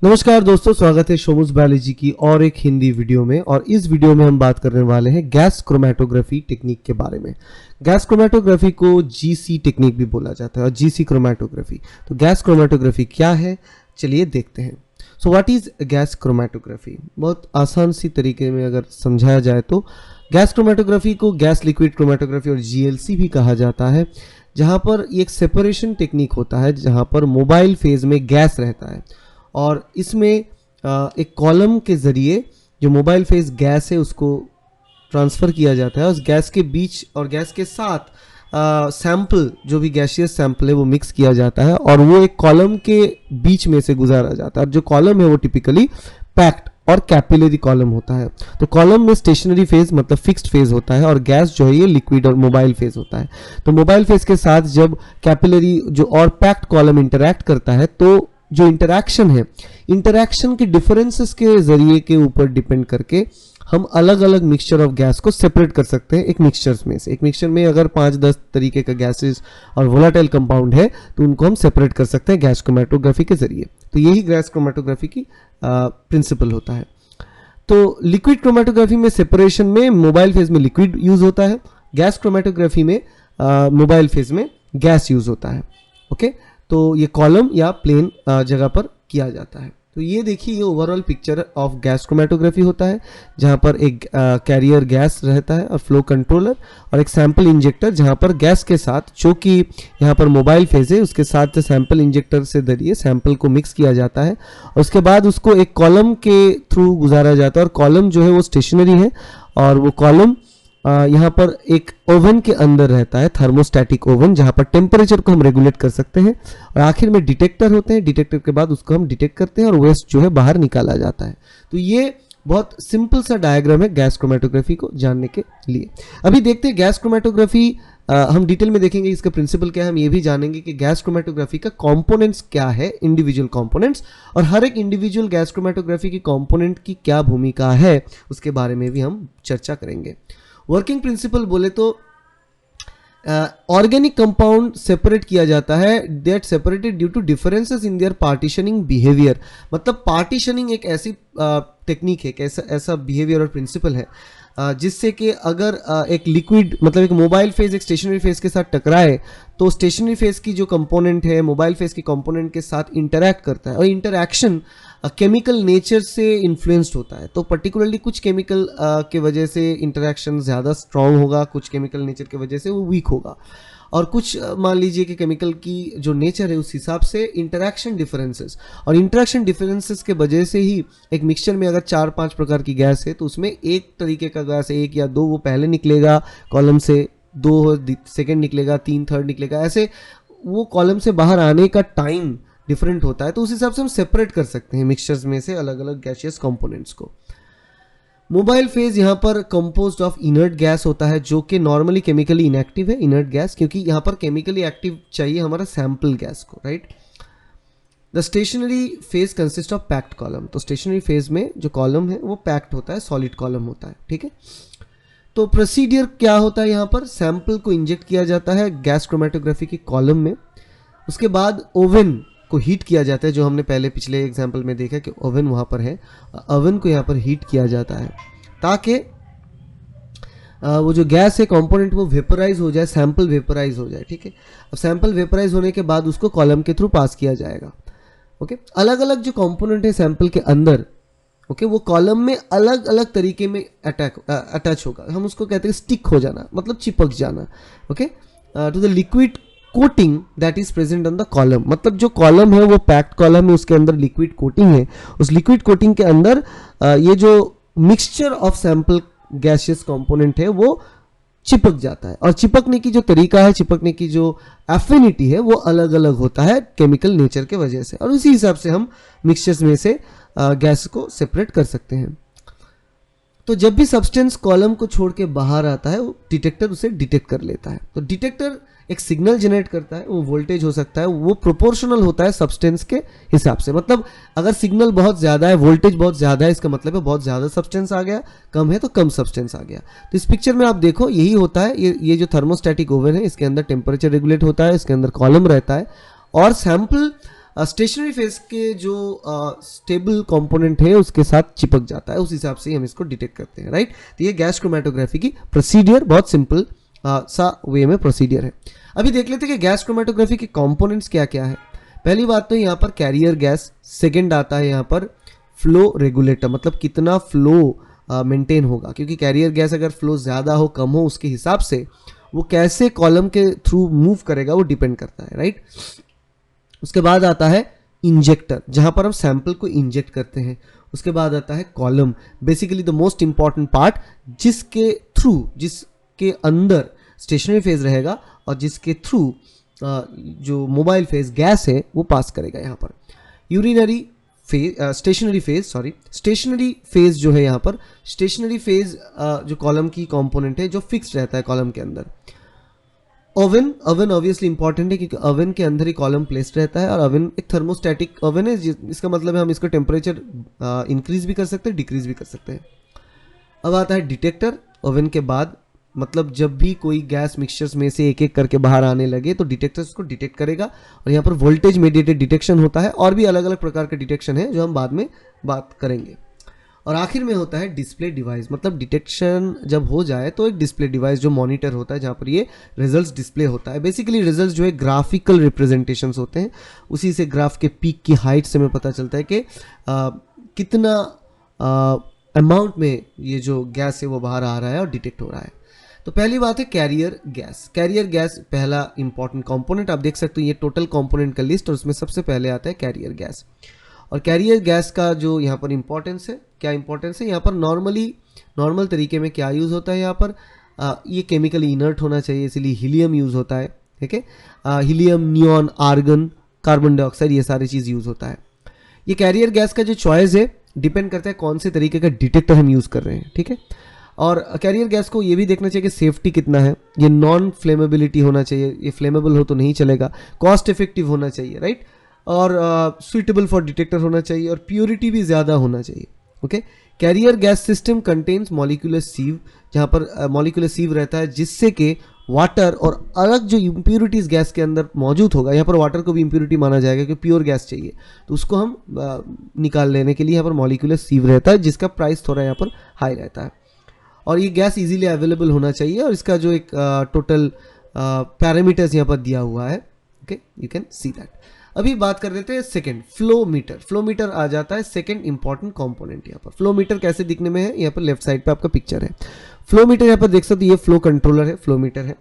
नमस्कार दोस्तों, स्वागत है शोमुस बायोलॉजी की और एक हिंदी वीडियो में। और इस वीडियो में हम बात करने वाले हैं गैस क्रोमेटोग्राफी टेक्निक के बारे में। गैस क्रोमेटोग्राफी को जीसी टेक्निक भी बोला जाता है और जीसी क्रोमेटोग्राफी। तो गैस क्रोमेटोग्राफी क्या है, चलिए देखते हैं। So what is gas chromatography? बहुत आसान सी तरीके में अगर समझाया जाए तो गैस क्रोमेटोग्राफी को गैस लिक्विड क्रोमेटोग्राफी और जीएलसी भी कहा जाता है, जहाँ पर एक सेपरेशन टेक्निक होता है, जहाँ पर मोबाइल फेज में गैस रहता है और इसमें एक कॉलम के ज़रिए जो मोबाइल फेज गैस है उसको ट्रांसफ़र किया जाता है। उस गैस के बीच और गैस के साथ सैंपल, जो भी गैसियस सैंपल है वो मिक्स किया जाता है और वो एक कॉलम के बीच में से गुजारा जाता है। और जो कॉलम है वो टिपिकली पैक्ड और कैपिलरी कॉलम होता है। तो कॉलम में स्टेशनरी फेज मतलब फिक्स्ड फेज होता है और गैस जो है ये लिक्विड और मोबाइल फेज होता है। तो मोबाइल फेज के साथ जब कैपिलरी जो और पैक्ड कॉलम इंटरैक्ट करता है तो जो इंटरैक्शन है, इंटरैक्शन के डिफरेंसेस के जरिए के ऊपर डिपेंड करके हम अलग अलग मिक्सचर ऑफ गैस को सेपरेट कर सकते हैं एक मिक्सचर्स में से। एक मिक्सचर में अगर 5-10 तरीके का गैसेस और वोलाटाइल कंपाउंड है तो उनको हम सेपरेट कर सकते हैं गैस क्रोमेटोग्राफी के जरिए। तो यही गैस क्रोमेटोग्राफी की प्रिंसिपल होता है। तो लिक्विड क्रोमेटोग्राफी में सेपरेशन में मोबाइल फेज में लिक्विड यूज होता है, गैस क्रोमेटोग्राफी में मोबाइल फेज में गैस यूज होता है। ओके, तो ये कॉलम या प्लेन जगह पर किया जाता है। तो ये देखिए, ये overall picture of gas chromatography होता है, जहाँ पर एक कैरियर गैस रहता है और फ्लो कंट्रोलर और एक सैंपल इंजेक्टर, जहाँ पर गैस के साथ, जो कि यहाँ पर मोबाइल फेज है, उसके साथ सैंपल इंजेक्टर से जरिए सैंपल को मिक्स किया जाता है और उसके बाद उसको एक कॉलम के थ्रू गुजारा जाता है। और कॉलम जो है वो स्टेशनरी है और वो कॉलम यहाँ पर एक ओवन के अंदर रहता है, थर्मोस्टैटिक ओवन, जहाँ पर टेम्परेचर को हम रेगुलेट कर सकते हैं। और आखिर में डिटेक्टर होते हैं, डिटेक्टर के बाद उसको हम डिटेक्ट करते हैं और वेस्ट जो है बाहर निकाला जाता है। तो ये बहुत सिंपल सा डायग्राम है गैस क्रोमेटोग्राफी को जानने के लिए। अभी देखते हैं गैस क्रोमेटोग्राफी, हम डिटेल में देखेंगे इसका प्रिंसिपल क्या है। हम ये भी जानेंगे कि गैस क्रोमेटोग्राफी का कंपोनेंट्स क्या है, इंडिविजुअल कंपोनेंट्स, और हर एक इंडिविजुअल गैस क्रोमेटोग्राफी की कंपोनेंट की क्या भूमिका है उसके बारे में भी हम चर्चा करेंगे। वर्किंग प्रिंसिपल बोले तो ऑर्गेनिक कंपाउंड सेपरेट किया जाता है, that separated due to differences in their partitioning behaviour. मतलब पार्टीशनिंग एक ऐसी टेक्निक है, ऐसा बिहेवियर और प्रिंसिपल है जिससे कि अगर एक लिक्विड मतलब एक मोबाइल फेज एक स्टेशनरी फेज के साथ टकराए तो स्टेशनरी फेज की जो कंपोनेंट है मोबाइल फेज की कंपोनेंट के साथ इंटरैक्ट करता है और इंटरैक्शन केमिकल नेचर से इन्फ्लुएंस्ड होता है। तो पर्टिकुलरली कुछ केमिकल के वजह से इंटरैक्शन ज़्यादा स्ट्रॉन्ग होगा, कुछ केमिकल नेचर की वजह से वो वीक होगा, और कुछ मान लीजिए कि केमिकल की जो नेचर है उस हिसाब से इंटरैक्शन डिफरेंसेस, और इंटरैक्शन डिफरेंसेस के वजह से ही एक मिक्सचर में अगर 4-5 प्रकार की गैस है तो उसमें एक तरीके का गैस, एक या दो वो पहले निकलेगा कॉलम से, 2 सेकेंड निकलेगा, 3 थर्ड निकलेगा, ऐसे वो कॉलम से बाहर आने का टाइम डिफरेंट होता है। तो उस हिसाब से हम सेपरेट कर सकते हैं मिक्सचर्स में से अलग अलग गैसियस कंपोनेंट्स को। मोबाइल फेज यहाँ पर कंपोज्ड ऑफ इनर्ट गैस होता है, जो कि नॉर्मली केमिकली इनएक्टिव है, इनर्ट गैस, क्योंकि यहाँ पर केमिकली एक्टिव चाहिए हमारा सैंपल गैस को, right. The stationary phase consist of packed column. तो स्टेशनरी फेज में जो कॉलम है वो पैक्ड होता है, सॉलिड कॉलम होता है, ठीक है। तो प्रोसीडियर क्या होता है, यहाँ पर सैंपल को इंजेक्ट किया जाता है गैस क्रोमेटोग्राफी की कॉलम में, उसके बाद ओवन को हीट किया जाता है, जो हमने पहले पिछले एग्जाम्पल में देखा कि ओवन वहाँ पर है, ओवन को यहाँ पर हीट किया जाता है ताकि वो जो गैस है कंपोनेंट वो वेपराइज हो जाए, सैंपल वेपराइज हो जाए, ठीक है। अब सैंपल वेपराइज होने के बाद उसको कॉलम के थ्रू पास किया जाएगा। ओके, अलग अलग जो कंपोनेंट है सैंपल के अंदर, ओके, वो कॉलम में अलग अलग तरीके में अटैच होगा। हम उसको कहते हैं स्टिक हो जाना, मतलब चिपक जाना, okay, to the liquid coating that is present on the column. मतलब जो कॉलम है वो पैक्ड कॉलम है, उसके अंदर लिक्विड कोटिंग है, उस लिक्विड कोटिंग के अंदर ये जो mixture of sample gaseous component है वो चिपक जाता है। और चिपकने की जो तरीका है, चिपकने की जो एफिनिटी है वो अलग अलग होता है केमिकल नेचर के वजह से, और उसी हिसाब से हम मिक्सचर्स में से गैस को सेपरेट कर सकते हैं। तो जब भी सब्सटेंस कॉलम को छोड़ के बाहर आता है, डिटेक्टर उसे डिटेक्ट कर लेता है। तो डिटेक्टर एक सिग्नल जनरेट करता है, वो वोल्टेज हो सकता है, वो प्रोपोर्शनल होता है सब्सटेंस के हिसाब से। मतलब अगर सिग्नल बहुत ज़्यादा है, वोल्टेज बहुत ज़्यादा है, इसका मतलब है बहुत ज़्यादा सब्सटेंस आ गया, कम है तो कम सब्सटेंस आ गया। तो इस पिक्चर में आप देखो यही होता है, ये जो थर्मोस्टैटिक ओवन है इसके अंदर टेम्परेचर रेगुलेट होता है, इसके अंदर कॉलम रहता है और सैंपल स्टेशनरी फेज के जो स्टेबल कंपोनेंट है उसके साथ चिपक जाता है, उस हिसाब से ही हम इसको डिटेक्ट करते हैं, राइट। तो ये गैस क्रोमेटोग्राफी की प्रोसीडियर बहुत सिंपल सा वे में प्रोसीडियर है। अभी देख लेते हैं कि गैस क्रोमेटोग्राफी के कंपोनेंट्स क्या क्या है। पहली बात तो यहाँ पर कैरियर गैस, सेकेंड आता है यहाँ पर फ्लो रेगुलेटर, मतलब कितना फ्लो मेंटेन होगा, क्योंकि कैरियर गैस अगर फ्लो ज़्यादा हो कम हो उसके हिसाब से वो कैसे कॉलम के थ्रू मूव करेगा वो डिपेंड करता है, राइट। उसके बाद आता है इंजेक्टर, जहां पर हम सैंपल को इंजेक्ट करते हैं। उसके बाद आता है column, basically the most important part, जिसके अंदर स्टेशनरी फेज रहेगा और जिसके थ्रू जो मोबाइल फेज गैस है वो पास करेगा। यहाँ पर यूरिनरी फेज, स्टेशनरी फेज जो है, यहाँ पर स्टेशनरी फेज जो कॉलम की कंपोनेंट है जो फिक्स रहता है कॉलम के अंदर। ओवन ऑब्वियसली इंपॉर्टेंट है क्योंकि ओवन के अंदर ही कॉलम प्लेस्ड रहता है, और ओवन एक थर्मोस्टैटिक ओवन है, इसका मतलब है हम इसका टेम्परेचर इंक्रीज भी कर सकते हैं, डिक्रीज भी कर सकते हैं। अब आता है डिटेक्टर ओवन के बाद, मतलब जब भी कोई गैस मिक्सचर्स में से एक एक करके बाहर आने लगे तो डिटेक्टर उसको डिटेक्ट करेगा, और यहाँ पर वोल्टेज मेडिएटेड डिटेक्शन होता है, और भी अलग अलग प्रकार के डिटेक्शन है जो हम बाद में बात करेंगे। और आखिर में होता है डिस्प्ले डिवाइस, मतलब डिटेक्शन जब हो जाए तो एक डिस्प्ले डिवाइस जो मॉनिटर होता है, जहाँ पर ये रिजल्ट्स डिस्प्ले होता है। बेसिकली रिजल्ट्स जो है ग्राफिकल रिप्रेजेंटेशंस होते हैं, उसी से ग्राफ के पीक की हाइट से हमें पता चलता है कि कितना अमाउंट में ये जो गैस है वो बाहर आ रहा है और डिटेक्ट हो रहा है। तो पहली बात है कैरियर गैस। कैरियर गैस पहला इंपॉर्टेंट कंपोनेंट, आप देख सकते हो ये टोटल कंपोनेंट का लिस्ट, और उसमें सबसे पहले आता है कैरियर गैस। और कैरियर गैस का जो यहाँ पर इंपॉर्टेंस है, क्या इंपॉर्टेंस है यहाँ पर, नॉर्मल तरीके में क्या यूज़ होता है यहाँ पर, ये केमिकली इनर्ट होना चाहिए, इसलिए हीलियम यूज़ होता है, ठीक है। Helium, neon, argon, carbon dioxide, ये सारी चीज़ यूज़ होता है। ये कैरियर गैस का जो चॉइस है डिपेंड करता है कौन से तरीके का डिटेक्टर हम यूज़ कर रहे हैं, ठीक है। और कैरियर गैस को ये भी देखना चाहिए कि सेफ्टी कितना है, ये नॉन फ्लेमेबिलिटी होना चाहिए, ये फ्लेमेबल हो तो नहीं चलेगा, कॉस्ट इफेक्टिव होना चाहिए, राइट, और सुइटेबल फॉर डिटेक्टर होना चाहिए, और प्योरिटी भी ज़्यादा होना चाहिए, okay. Carrier gas system contains molecular sieve, जहाँ पर मॉलिक्यूलर सीव रहता है जिससे कि वाटर और अलग जो इम्प्योरिटीज़ गैस के अंदर मौजूद होगा, यहाँ पर वाटर को भी इम्प्योरिटी माना जाएगा क्योंकि प्योर गैस चाहिए, तो उसको हम निकाल लेने के लिए यहाँ पर मॉलिक्यूलर सीव रहता है, जिसका प्राइस थोड़ा यहाँ पर हाई रहता है। और ये गैस इजीली अवेलेबल होना चाहिए, और इसका जो एक टोटल पैरामीटर्स यहाँ पर दिया हुआ है, okay, you can see that. अभी बात कर लेते हैं second, flow meter. Flow meter आ जाता है सेकंड इंपॉर्टेंट कंपोनेंट यहाँ पर। फ्लो मीटर कैसे दिखने में है, यहाँ पर लेफ्ट साइड पे आपका पिक्चर है। फ्लो मीटर यहाँ पर देख सकते हो, ये फ्लो कंट्रोलर है, फ्लो मीटर है।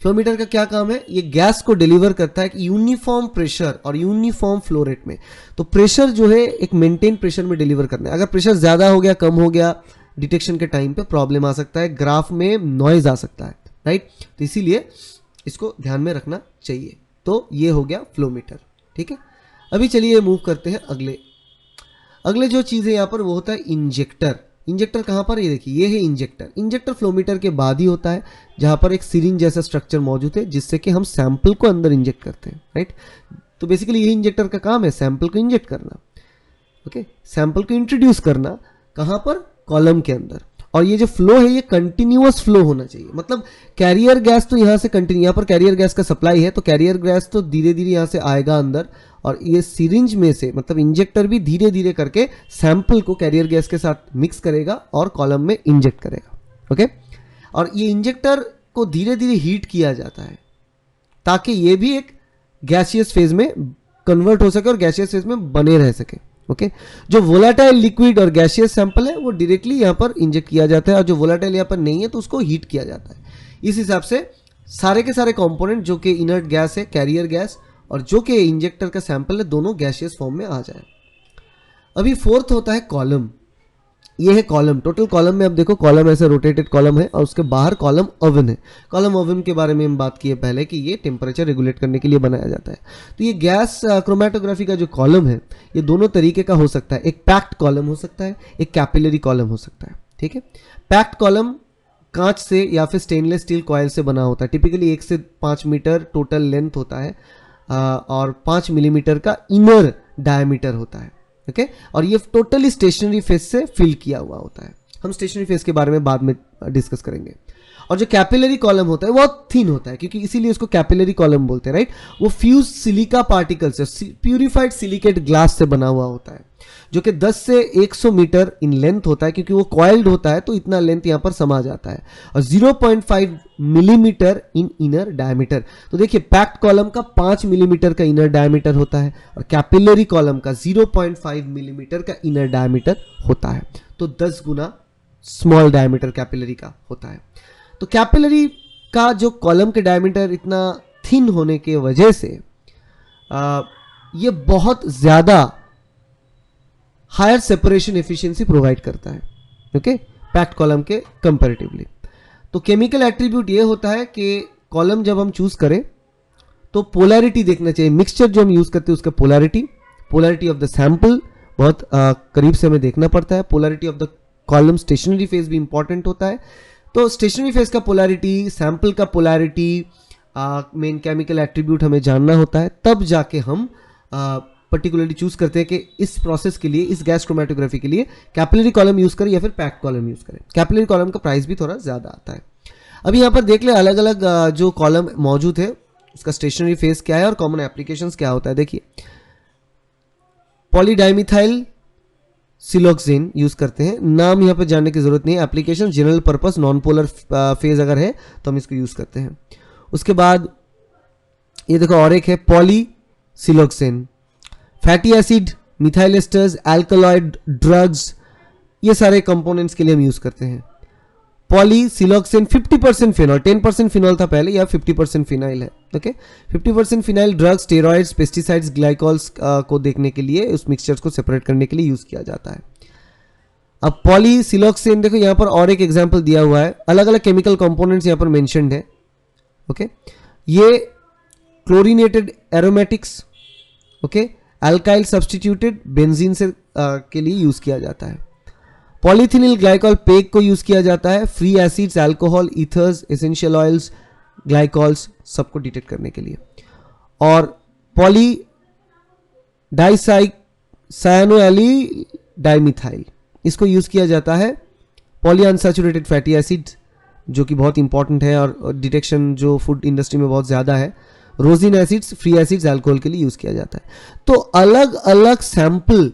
फ्लो मीटर का क्या काम है, ये गैस को डिलीवर करता है यूनिफॉर्म प्रेशर और यूनिफॉर्म फ्लो रेट में। तो प्रेशर जो है एक मेंटेन प्रेशर में डिलीवर करना है, अगर प्रेशर ज़्यादा हो गया, कम हो गया, डिटेक्शन के टाइम पे प्रॉब्लम आ सकता है, ग्राफ में नॉइज आ सकता है, राइट। तो इसीलिए इसको ध्यान में रखना चाहिए। तो ये हो गया फ्लो मीटर, ठीक है। अभी चलिए मूव करते हैं अगले जो चीज़ है यहाँ पर वो होता है इंजेक्टर। इंजेक्टर कहाँ पर, ये देखिए ये है इंजेक्टर। इंजेक्टर फ्लो मीटर के बाद ही होता है, जहाँ पर एक सिरिंज जैसा स्ट्रक्चर मौजूद है जिससे कि हम सैंपल को अंदर इंजेक्ट करते हैं, राइट। तो बेसिकली ये इंजेक्टर का काम है सैंपल को इंजेक्ट करना, ओके, सैंपल को इंट्रोड्यूस करना, कहाँ पर, कॉलम के अंदर। और ये जो फ्लो है ये कंटिन्यूअस फ्लो होना चाहिए, मतलब कैरियर गैस तो यहाँ से कंटिन्यू, यहाँ पर कैरियर गैस का सप्लाई है तो कैरियर गैस तो धीरे धीरे यहाँ से आएगा अंदर, और ये सिरिंज में से मतलब इंजेक्टर भी धीरे धीरे करके सैंपल को कैरियर गैस के साथ मिक्स करेगा और कॉलम में इंजेक्ट करेगा, ओके। और ये इंजेक्टर को धीरे धीरे हीट किया जाता है ताकि ये भी एक गैसियस फेज में कन्वर्ट हो सके और गैसियस फेज में बने रह सके, ओके। जो वोलाटाइल लिक्विड और गैसियस सैंपल है वो डायरेक्टली यहाँ पर इंजेक्ट किया जाता है, और जो वोलाटाइल यहाँ पर नहीं है तो उसको हीट किया जाता है। इस हिसाब से सारे के सारे कंपोनेंट जो कि इनर्ट गैस है, कैरियर गैस, और जो कि इंजेक्टर का सैंपल है, दोनों गैसियस फॉर्म में आ जाए। अभी फोर्थ होता है कॉलम। ये है कॉलम, टोटल कॉलम में अब देखो क्रोमेटोग्राफी ऐसे रोटेटेड कॉलम है और उसके बाहर कॉलम ओवन है। कॉलम ओवन के बारे में हम बात किए पहले कि ये टेम्परेचर रेगुलेट करने के लिए बनाया जाता है। तो ये गैस क्रोमेटोग्राफी का जो कॉलम है ये दोनों तरीके का हो सकता है, एक पैक्ड कॉलम हो सकता है, एक कैपिलरी कॉलम हो सकता है, ठीक है। पैक्ड कॉलम कांच से या फिर स्टेनलेस स्टील कॉयल से बना होता है, टिपिकली 1 से 5 मीटर टोटल लेंथ होता है और 5 मिलीमीटर का इनर डायमीटर होता है, ओके और ये टोटली स्टेशनरी फेस से फिल किया हुआ होता है। हम स्टेशनरी फेस के बारे में बाद में डिस्कस करेंगे। और जो कैपिलरी कॉलम होता है वो बहुत थिन होता है, क्योंकि इसीलिए उसको कैपिलरी कॉलम बोलते हैं, राइट। वो फ्यूज सिलिका पार्टिकल से, प्यूरिफाइड सिलिकेट ग्लास से बना हुआ होता है, जो कि 10 से 100 मीटर इन लेंथ होता है, क्योंकि वो कॉइल्ड होता है तो इतना लेंथ यहां पर समा जाता है, और 0.5 मिलीमीटर इन इनर डायमीटर। तो देखिए पैक्ड कॉलम का 5 मिलीमीटर का इनर डायमीटर होता है, और कैपिलरी कॉलम का 0.5 मिलीमीटर का इनर डायमीटर होता है, तो 10 गुना स्मॉल डायमीटर कैपिलरी का होता है। तो कैपिलरी का जो कॉलम के डायमीटर इतना थिन होने के वजह से ये बहुत ज्यादा हायर सेपरेशन एफिशिएंसी प्रोवाइड करता है, ओके, पैक्ड कॉलम के कंपैरेटिवली। तो केमिकल एट्रीब्यूट ये होता है कि कॉलम जब हम चूज करें तो पोलैरिटी देखना चाहिए, मिक्सचर जो हम यूज करते हैं उसका पोलैरिटी ऑफ द सैंपल बहुत करीब से हमें देखना पड़ता है, polarity of the column stationary phase भी इंपॉर्टेंट होता है। तो स्टेशनरी फेज का पोलैरिटी, सैंपल का पोलैरिटी, मेन केमिकल एट्रीब्यूट हमें जानना होता है, तब जाके हम पर्टिकुलरली चूज करते हैं कि इस प्रोसेस के लिए, इस गैस क्रोमेटोग्राफी के लिए कैपिलरी कॉलम यूज करें या फिर पैक्ड कॉलम यूज करें। कैपिलरी कॉलम का प्राइस भी थोड़ा ज्यादा आता है। अभी यहाँ पर देख ले अलग अलग जो कॉलम मौजूद है उसका स्टेशनरी फेज क्या है और कॉमन एप्लीकेशंस क्या होता है। देखिए पॉलीडाइमिथाइल सिलोक्सेन यूज करते हैं, नाम यहाँ पे जानने की जरूरत नहीं है। Application general purpose non polar phase अगर है तो हम इसको यूज करते हैं। उसके बाद ये देखो और एक है polysiloxane, fatty acid, methyl asters, alkaloid drugs, ये सारे कंपोनेंट्स के लिए हम यूज करते हैं। पॉलीसिलोक्सेन 50% फिनॉल, 10% फिनॉल था पहले, या 50% फिनाइल है, okay. 50% phenyl drugs, steroids, pesticides, glycols को देखने के लिए, उस मिक्सचर्स को सेपरेट करने के लिए यूज किया जाता है। अब पॉलीसिलोक्सेन देखो यहाँ पर और एक एग्जांपल दिया हुआ है, अलग अलग केमिकल कंपोनेंट्स यहाँ पर मेंशन्ड है, ओके। ये chlorinated aromatics, okay, alkyl substituted benzene से के लिए यूज किया जाता है। पॉलीथिनिल ग्लाइकॉल पेग को यूज किया जाता है free acids, alcohol, ethers, essential oils, glycols सबको डिटेक्ट करने के लिए। और पॉली डाइसाइक्साइनोएली डाइमिथाइल, इसको यूज किया जाता है पॉली अनसैचुरेटेड फैटी एसिड, जो कि बहुत इंपॉर्टेंट है और डिटेक्शन जो फूड इंडस्ट्री में बहुत ज्यादा है। Rosin acids, free acids, alcohol के लिए यूज किया जाता है। तो अलग अलग सैंपल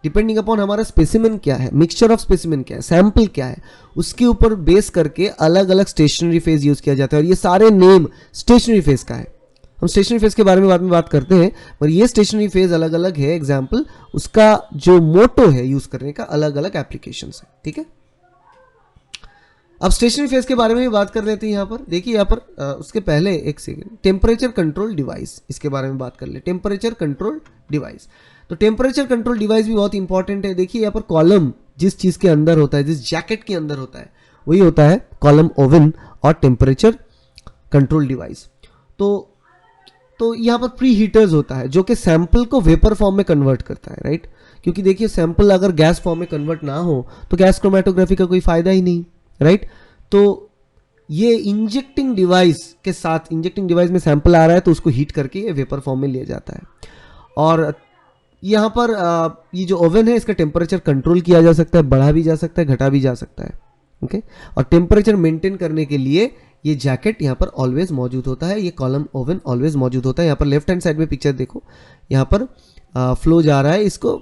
डिपेंडिंग अपॉन हमारा स्पेसिमेन क्या है, मिक्सचर ऑफ स्पेसिमेन क्या है, सैंपल क्या है, उसके ऊपर बेस करके अलग अलग स्टेशनरी फेज यूज किया जाता है। और ये सारे नेम स्टेशनरी फेज का है, हम स्टेशनरी फेज के बारे में बाद में बात करते हैं, पर ये स्टेशनरी फेज अलग अलग है, एग्जाम्पल उसका जो मोटो है यूज करने का अलग अलग एप्लीकेशन है, ठीक है। अब स्टेशनरी फेज के बारे में भी बात कर लेते हैं। यहाँ पर देखिए, यहाँ पर उसके पहले एक सेकेंड, टेम्परेचर कंट्रोल डिवाइस, इसके बारे में बात कर ले। टेम्परेचर कंट्रोल डिवाइस, तो टेम्परेचर कंट्रोल डिवाइस भी बहुत इंपॉर्टेंट है। देखिए यहाँ पर कॉलम जिस चीज के अंदर होता है, जिस जैकेट के अंदर होता है, वही होता है कॉलम ओवन और टेम्परेचर कंट्रोल डिवाइस। तो यहाँ पर प्री हीटर्स होता है जो कि सैंपल को वेपर फॉर्म में कन्वर्ट करता है, राइट। क्योंकि देखिए सैंपल अगर गैस फॉर्म में कन्वर्ट ना हो तो गैस क्रोमेटोग्राफी का कोई फायदा ही नहीं, राइट। तो ये इंजेक्टिंग डिवाइस के साथ, इंजेक्टिंग डिवाइस में सैंपल आ रहा है तो उसको हीट करके ये वेपर फॉर्म में लिया जाता है। और यहाँ पर ये जो ओवन है इसका टेम्परेचर कंट्रोल किया जा सकता है, बढ़ा भी जा सकता है, घटा भी जा सकता है, ओके। और टेम्परेचर मेंटेन करने के लिए ये जैकेट यहाँ पर ऑलवेज मौजूद होता है, ये कॉलम ओवन ऑलवेज मौजूद होता है। यहाँ पर लेफ्ट हैंड साइड में पिक्चर देखो, यहाँ पर फ्लो जा रहा है, इसको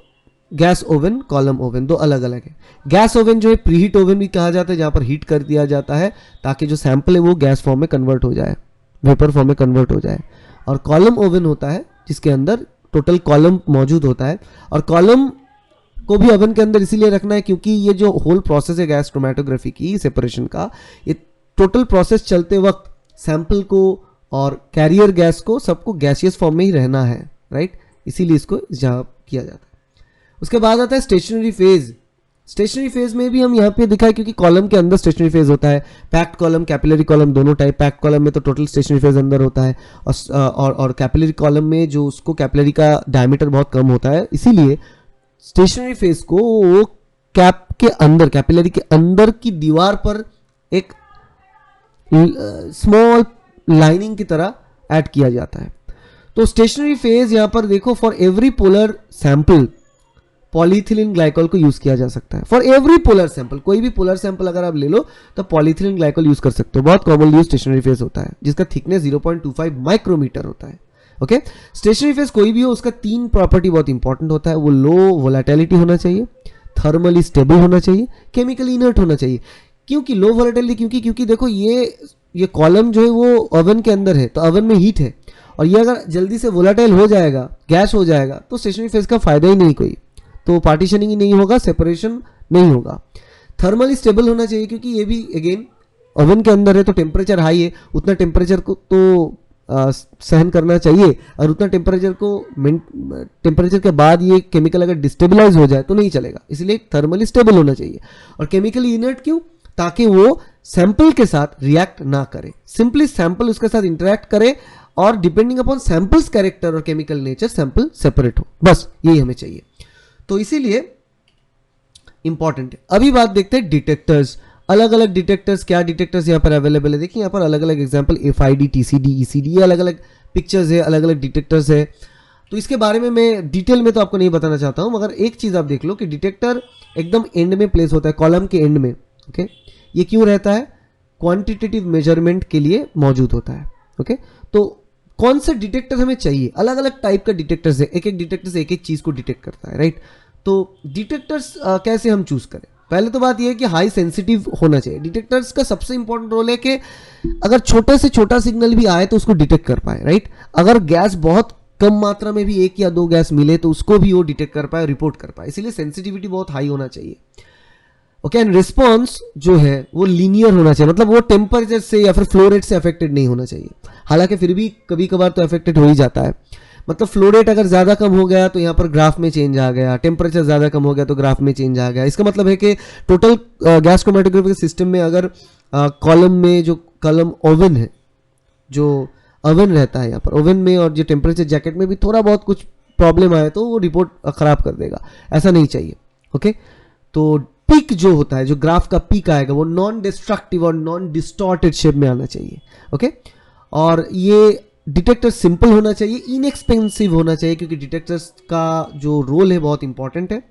गैस ओवन, कॉलम ओवन दो अलग अलग है। गैस ओवन जो है प्रीहीट ओवन भी कहा जाता है, जहां पर हीट कर दिया जाता है ताकि जो सैंपल है वो गैस फॉर्म में कन्वर्ट हो जाए, वेपर फॉर्म में कन्वर्ट हो जाए। और कॉलम ओवन होता है जिसके अंदर टोटल कॉलम मौजूद होता है। और कॉलम को भी ओवन के अंदर इसीलिए रखना है क्योंकि ये जो होल प्रोसेस है गैस क्रोमेटोग्राफी की सेपरेशन का, ये टोटल प्रोसेस चलते वक्त सैंपल को और कैरियर गैस को सबको गैसियस फॉर्म में ही रहना है, राइट। इसीलिए इसको जहां किया जाता है। उसके बाद आता है स्टेशनरी फेज। स्टेशनरी फेज में भी हम यहाँ पे दिखा है क्योंकि कॉलम के अंदर स्टेशनरी फेज होता है, पैक्ड कॉलम, कैपिलरी कॉलम दोनों टाइप। पैक्ड कॉलम में तो टोटल स्टेशनरी फेज अंदर होता है, और कैपिलरी कॉलम में जो उसको कैपिलरी का डायमीटर बहुत कम होता है, इसीलिए स्टेशनरी फेज को वो कैप के अंदर, कैपिलरी के अंदर की दीवार पर एक स्मॉल लाइनिंग की तरह ऐड किया जाता है। तो स्टेशनरी फेज यहां पर देखो, for every polar sample polythene glycol को यूज किया जा सकता है फॉर एवरी पोलर सैंपल। कोई भी पोलर सैंपल अगर आप ले लो तो पॉलीथिलीन ग्लाइकॉल यूज कर सकते हो। बहुत कॉमनली यूज स्टेशनरी फेज होता है जिसका थिकनेस 0.25 माइक्रोमीटर होता है। ओके, स्टेशनरी फेज कोई भी हो उसका 3 प्रॉपर्टी बहुत इंपॉर्टेंट होता है। वो लो वोलेटिलिटी होना चाहिए, थर्मली स्टेबल होना चाहिए, केमिकली इनर्ट होना चाहिए। क्योंकि लो वोलेटिलिटी, क्योंकि देखो ये कॉलम जो है वो ओवन के अंदर है, तो ओवन में हीट है, और ये अगर जल्दी से वोलेटाइल हो जाएगा, गैस हो जाएगा, तो स्टेशनरी फेज का फायदा ही नहीं कोई, तो पार्टीशनिंग ही नहीं होगा, सेपरेशन नहीं होगा। थर्मली स्टेबल होना चाहिए क्योंकि ये भी अगेन ओवन के अंदर है तो टेम्परेचर हाई है, उतना टेम्परेचर को तो सहन करना चाहिए, और उतना टेम्परेचर के बाद ये केमिकल अगर डिस्टेबलाइज हो जाए तो नहीं चलेगा, इसलिए थर्मली स्टेबल होना चाहिए। और केमिकली इनर्ट क्यों? ताकि वो सैंपल के साथ रिएक्ट ना करे, सिंपली सैंपल उसके साथ इंटरेक्ट करे, और डिपेंडिंग अपॉन सैंपल्स कैरेक्टर और केमिकल नेचर सैंपल सेपरेट हो, बस यही हमें चाहिए। तो इसीलिए इंपॉर्टेंट है। अभी बात देखते हैं डिटेक्टर्स। अलग अलग डिटेक्टर्स, क्या डिटेक्टर्स यहाँ पर अवेलेबल है देखिए, यहाँ पर अलग अलग एग्जांपल FID, TCD, ECD, ये अलग अलग पिक्चर्स है, अलग अलग डिटेक्टर्स है। तो इसके बारे में मैं डिटेल में तो आपको नहीं बताना चाहता हूँ, मगर एक चीज़ आप देख लो कि डिटेक्टर एकदम एंड में प्लेस होता है, कॉलम के एंड में। ओके, ये क्यों रहता है? क्वांटिटेटिव मेजरमेंट के लिए मौजूद होता है। ओके, तो कौन सा डिटेक्टर हमें चाहिए? अलग अलग टाइप का डिटेक्टर्स है, एक एक डिटेक्टर से एक एक चीज़ को डिटेक्ट करता है, राइट। तो डिटेक्टर्स कैसे हम चूज करें? पहले तो बात यह है कि हाई सेंसिटिव होना चाहिए। डिटेक्टर्स का सबसे इंपॉर्टेंट रोल है कि अगर छोटे से छोटा सिग्नल भी आए तो उसको डिटेक्ट कर पाए, राइट। अगर गैस बहुत कम मात्रा में भी 1 या 2 गैस मिले तो उसको भी वो डिटेक्ट कर पाए, रिपोर्ट कर पाए, इसीलिए सेंसिटिविटी बहुत हाई होना चाहिए। ओके, एंड रिस्पॉन्स जो है वो लीनियर होना चाहिए, मतलब वो टेम्परेचर से या फिर फ्लो रेट से अफेक्टेड नहीं होना चाहिए। हालांकि फिर भी कभी कभार तो अफेक्टेड हो ही जाता है, मतलब फ्लो रेट अगर ज़्यादा कम हो गया तो यहाँ पर ग्राफ में चेंज आ गया, टेम्परेचर ज़्यादा कम हो गया तो ग्राफ में चेंज आ गया। इसका मतलब है कि टोटल गैस क्रोमैटोग्राफी के सिस्टम में अगर कॉलम में जो कॉलम ओवन है, जो ओवन रहता है यहाँ पर ओवन में, और जो टेम्परेचर जैकेट में भी थोड़ा बहुत कुछ प्रॉब्लम आए तो वो रिपोर्ट खराब कर देगा, ऐसा नहीं चाहिए। ओके, तो पीक जो होता है, जो ग्राफ का पीक आएगा वो नॉन डिस्ट्रक्टिव और नॉन डिस्टॉर्टेड शेप में आना चाहिए। ओके, और ये डिटेक्टर सिंपल होना चाहिए, इनएक्सपेंसिव होना चाहिए, क्योंकि डिटेक्टर्स का जो रोल है बहुत इंपॉर्टेंट है,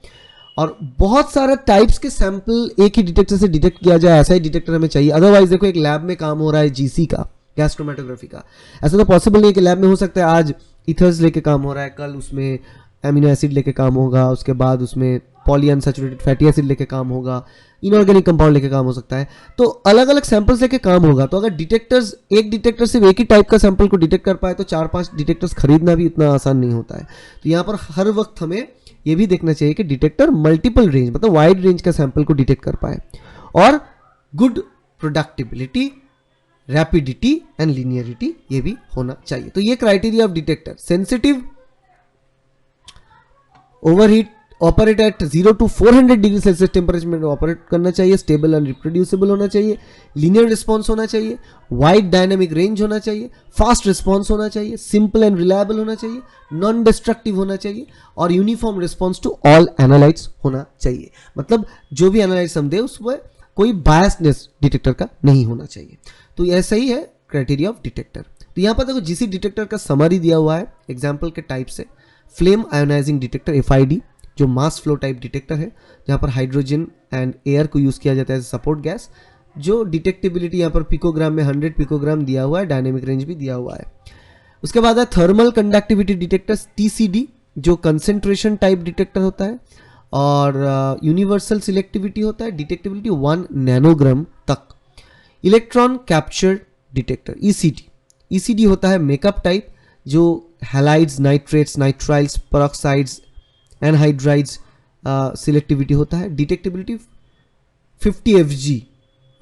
और बहुत सारे टाइप्स के सैंपल एक ही डिटेक्टर से डिटेक्ट किया जाए ऐसा ही डिटेक्टर हमें चाहिए। अदरवाइज देखो, एक लैब में काम हो रहा है GC का, गैस क्रोमैटोग्राफी का, ऐसा तो पॉसिबल नहीं है कि लैब में हो सकता है आज इथर्स लेके काम हो रहा है, कल उसमें एमिनो एसिड लेके काम होगा, उसके बाद उसमें पॉलीअनसैचुरेटेड फैटी एसिड लेके काम होगा, इनऑर्गेनिक कंपाउंड लेके काम हो सकता है, तो अलग अलग सैंपल्स लेके काम होगा। तो अगर डिटेक्टर्स, एक डिटेक्टर सिर्फ एक ही टाइप का सैंपल को डिटेक्ट कर पाए तो 4-5 डिटेक्टर्स खरीदना भी इतना आसान नहीं होता है। तो यहाँ पर हर वक्त हमें ये भी देखना चाहिए कि डिटेक्टर मल्टीपल रेंज, मतलब वाइड रेंज का सैंपल को डिटेक्ट कर पाए, और गुड प्रोडक्टिबिलिटी, रैपिडिटी एंड लीनियरिटी ये भी होना चाहिए। तो ये criteria of detector. Sensitive, overheat, operate at 0 to 400 degree Celsius temperature में ऑपरेट करना चाहिए, स्टेबल एंड रिप्रोड्यूसिबल होना चाहिए, लीनियर रिस्पॉन्स होना चाहिए, वाइड डायनेमिक रेंज होना चाहिए, फास्ट रिस्पॉन्स होना चाहिए, सिंपल एंड रिलायबल होना चाहिए, नॉन डिस्ट्रक्टिव होना चाहिए, और यूनिफॉर्म रिस्पॉन्स टू ऑल एनालाइट्स होना चाहिए। मतलब जो भी एनालाइट्स हम दे उसमें कोई बायसनेस डिटेक्टर का नहीं होना चाहिए। तो ऐसा ही है क्राइटेरिया ऑफ डिटेक्टर। तो यहाँ पर देखो GC डिटेक्टर का समरी दिया हुआ है एग्जाम्पल के टाइप से। फ्लेम आयोनाइजिंग डिटेक्टर FID, जो मास फ्लो टाइप डिटेक्टर है, जहाँ पर हाइड्रोजन एंड एयर को यूज़ किया जाता है एज सपोर्ट गैस, जो डिटेक्टिबिलिटी यहाँ पर पिकोग्राम में 100 पिकोग्राम दिया हुआ है, डायनेमिक रेंज भी दिया हुआ है। उसके बाद है थर्मल कंडक्टिविटी डिटेक्टर TCD, जो कंसेंट्रेशन टाइप डिटेक्टर होता है, और यूनिवर्सल सिलेक्टिविटी होता है, डिटेक्टिबिलिटी 1 नैनोग्राम तक। इलेक्ट्रॉन कैप्चर डिटेक्टर ECD होता है मेकअप टाइप, जो halides, nitrates, nitriles, peroxides, anhydrides selectivity होता है, डिटेक्टिबिलिटी 50 FG।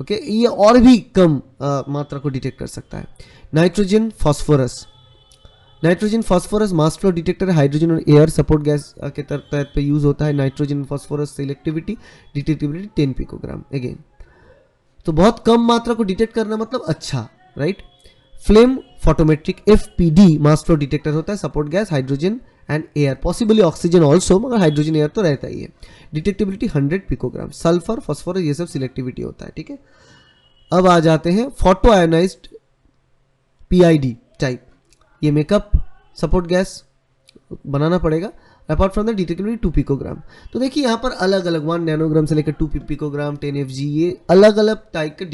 ओके, ये और भी कम मात्रा को डिटेक्ट कर सकता है। Nitrogen phosphorus mass flow detector है, हाइड्रोजन और एयर सपोर्ट गैस के तहत पे यूज होता है। Nitrogen phosphorus selectivity, detectability 10 picogram again. तो बहुत कम मात्रा को डिटेक्ट करना मतलब अच्छा, right. Flame photometric FPD mass flow detector होता है, support gas, hydrogen and air, possibly oxygen also, मगर हाइड्रोजन एयर तो रहता ही है। डिटेक्टिबिलिटी 100 पिकोग्राम। सल्फर, फॉस्फोरस, ये सब सिलेक्टिविटी होता है, ठीक है। अब आ जाते हैं फोटो आयोनाइज्ड PID टाइप। ये मेकअप सपोर्ट गैस बनाना पड़ेगा, अपार्ट फ्रॉम द डिटेक्टिबिलिटी 2 पिकोग्राम। तो देखिए यहाँ पर अलग अलग 1 नैनोग्राम से लेकर 2 पिकोग्राम 10 FG, ये अलग अलग टाइप के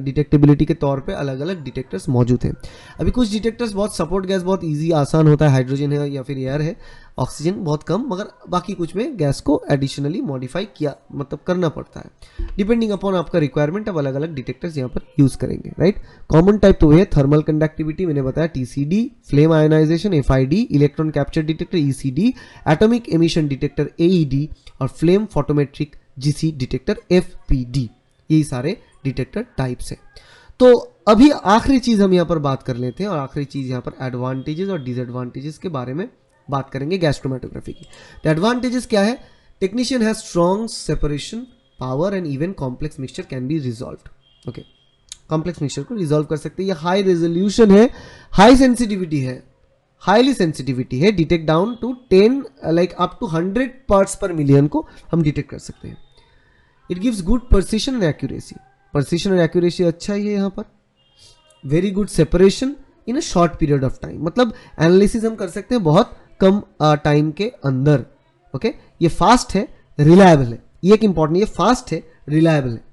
डिटेक्टिबिलिटी के तौर पे अलग अलग डिटेक्टर्स मौजूद हैं। अभी कुछ डिटेक्टर्स बहुत सपोर्ट गैस बहुत ईजी आसान होता है, हाइड्रोजन है या फिर एयर है, ऑक्सीजन बहुत कम, मगर बाकी कुछ में गैस को एडिशनली मॉडिफाई किया मतलब करना पड़ता है। डिपेंडिंग अपॉन आपका रिक्वायरमेंट अब अलग अलग डिटेक्टर्स यहाँ पर यूज करेंगे, राइट। कॉमन टाइप तो है थर्मल कंडक्टिविटी, मैंने बताया TCD, flame ionisation FID, electron capture detector ECD, atomic emission detector AED और flame photometric GC detector FPD, यही सारे डिटेक्टर टाइप्स हैं। तो अभी आखिरी चीज हम यहाँ पर बात कर लेते हैं और आखिरी चीज यहाँ पर एडवांटेजेस और डिसएडवांटेजेस के बारे में बात करेंगे गैस क्रोमेटोग्राफी की। तो एडवांटेजेस क्या है? Technician has strong separation power and even complex mixture can be resolved. Okay, complex mixture को रिजॉल्व कर सकते हैं। ये हाई रेजोल्यूशन है, हाई सेंसिटिविटी है, हाईली सेंसिटिविटी है, detect down to 10 like up to 100 parts per million को हम डिटेक्ट कर सकते हैं। It gives good precision and accuracy, precision और एक्यूरेसी अच्छा ही है यहाँ पर। Very good separation in a short period of time, मतलब एनालिसिस हम कर सकते हैं बहुत कम टाइम के अंदर। ओके, ये फास्ट है, रिलायबल है, ये एक इंपॉर्टेंट, ये फास्ट है, रिलायबल है।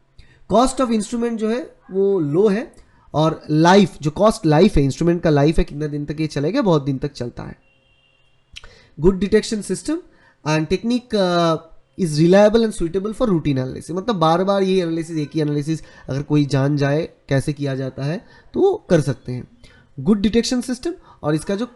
कॉस्ट ऑफ इंस्ट्रूमेंट जो है वो लो है और लाइफ जो कॉस्ट लाइफ है, इंस्ट्रूमेंट का लाइफ है कितने दिन तक ये चलेगा, बहुत दिन तक चलता है। Good detection system and technique is reliable and suitable for routine analysis, मतलब बार बार ये एनालिसिस, एक ही एनालिसिस अगर कोई जान जाए कैसे किया जाता है तो वो कर सकते हैं। गुड डिटेक्शन सिस्टम, और इसका जो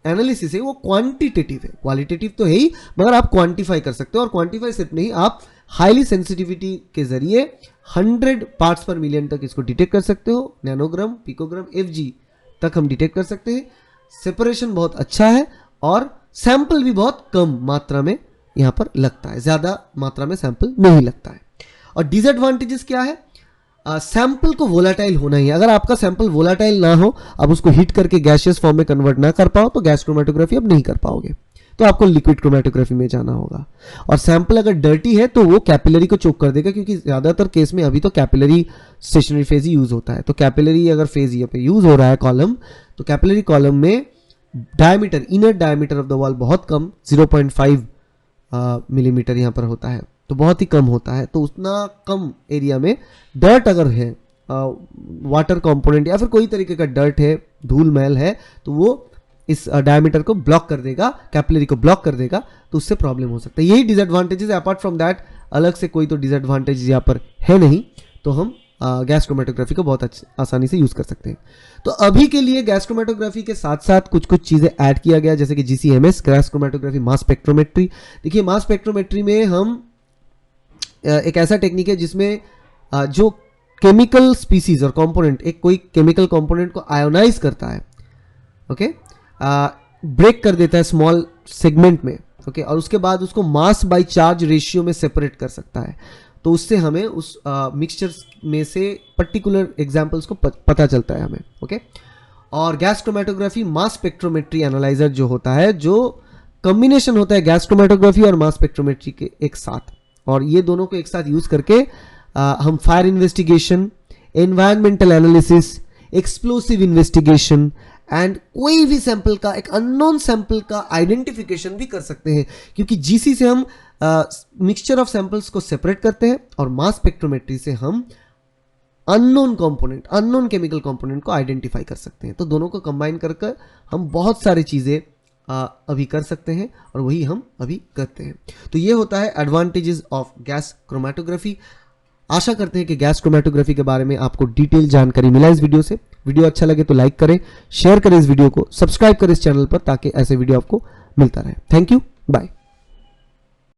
एनालिसिस है वो क्वांटिटेटिव है, क्वालिटेटिव तो है ही मगर आप क्वांटिफाई कर सकते हो, और क्वांटिफाई सिर्फ नहीं, आप हाईली सेंसिटिविटी के जरिए 100 पार्ट्स पर मिलियन तक इसको डिटेक्ट कर सकते हो। नैनोग्राम, पिकोग्राम, FG तक हम डिटेक्ट कर सकते हैं। सेपरेशन बहुत अच्छा है और सैंपल भी बहुत कम मात्रा में यहाँ पर लगता है, ज्यादा मात्रा में सैंपल नहीं लगता है। और डिसएडवांटेजेस क्या है? सैंपल को वोलाटाइल होना ही है। अगर आपका सैंपल वोलाटाइल ना हो, आप उसको हीट करके गैसियस फॉर्म में कन्वर्ट ना कर पाओ, तो गैस क्रोमेटोग्राफी अब नहीं कर पाओगे, तो आपको लिक्विड क्रोमेटोग्राफी में जाना होगा। और सैंपल अगर डर्टी है तो वो कैपिलरी को चोक कर देगा, क्योंकि ज्यादातर केस में अभी तो कैपिलरी स्टेशनरी फेज ही यूज होता है। तो कैपिलरी अगर फेज यहाँ पे यूज हो रहा है कॉलम, तो कैपिलरी कॉलम में diameter, inner diameter of the wall बहुत कम 0.5 मिलीमीटर यहाँ पर होता है, तो बहुत ही कम होता है। तो उतना कम एरिया में डर्ट अगर है, वाटर कंपोनेंट या फिर कोई तरीके का डर्ट है, धूल मैल है, तो वो इस डायमीटर को ब्लॉक कर देगा, कैपिलरी को ब्लॉक कर देगा, तो उससे प्रॉब्लम हो सकता है। यही डिसएडवांटेजेस है। अपार्ट फ्रॉम दैट अलग से कोई तो डिसएडवांटेज यहाँ पर है नहीं, तो हम गैस क्रोमेटोग्राफी को बहुत आसानी से यूज कर सकते हैं। तो अभी के लिए गैस क्रोमेटोग्राफी के साथ साथ कुछ कुछ चीजें ऐड किया गया, जैसे कि GCMS, gas chromatography mass spectrometry. देखिए मास स्पेक्ट्रोमेट्री में हम एक ऐसा टेक्निक है जिसमें जो केमिकल स्पीसीज और कंपोनेंट, एक कोई केमिकल कंपोनेंट को आयोनाइज करता है, ओके, ब्रेक कर देता है स्मॉल सेगमेंट में, ओके, और उसके बाद उसको मास बाय चार्ज रेशियो में सेपरेट कर सकता है। तो उससे हमें उस मिक्सचर में से पर्टिकुलर एग्जांपल्स को पता चलता है हमें, ओके। और gas chromatography mass spectrometry analyser जो होता है, जो कॉम्बिनेशन होता है गैस क्रोमेटोग्राफी और मास स्पेक्ट्रोमेट्री के एक साथ, और ये दोनों को एक साथ यूज करके हम fire investigation, environmental analysis, explosive investigation and कोई भी सैंपल का, एक अननोन सैंपल का आइडेंटिफिकेशन भी कर सकते हैं, क्योंकि GC से हम मिक्सचर ऑफ सैंपल्स को सेपरेट करते हैं और मास स्पेक्ट्रोमेट्री से हम unknown component, unknown chemical component को आइडेंटिफाई कर सकते हैं। तो दोनों को कंबाइन करके हम बहुत सारी चीजें अभी कर सकते हैं, और वही हम अभी करते हैं। तो ये होता है एडवांटेजेस ऑफ गैस क्रोमेटोग्राफी। आशा करते हैं कि गैस क्रोमेटोग्राफी के बारे में आपको डिटेल जानकारी मिला इस वीडियो से। वीडियो अच्छा लगे तो लाइक करें, शेयर करें इस वीडियो को, सब्सक्राइब करें इस चैनल पर, ताकि ऐसे वीडियो आपको मिलता रहे। Thank you, bye.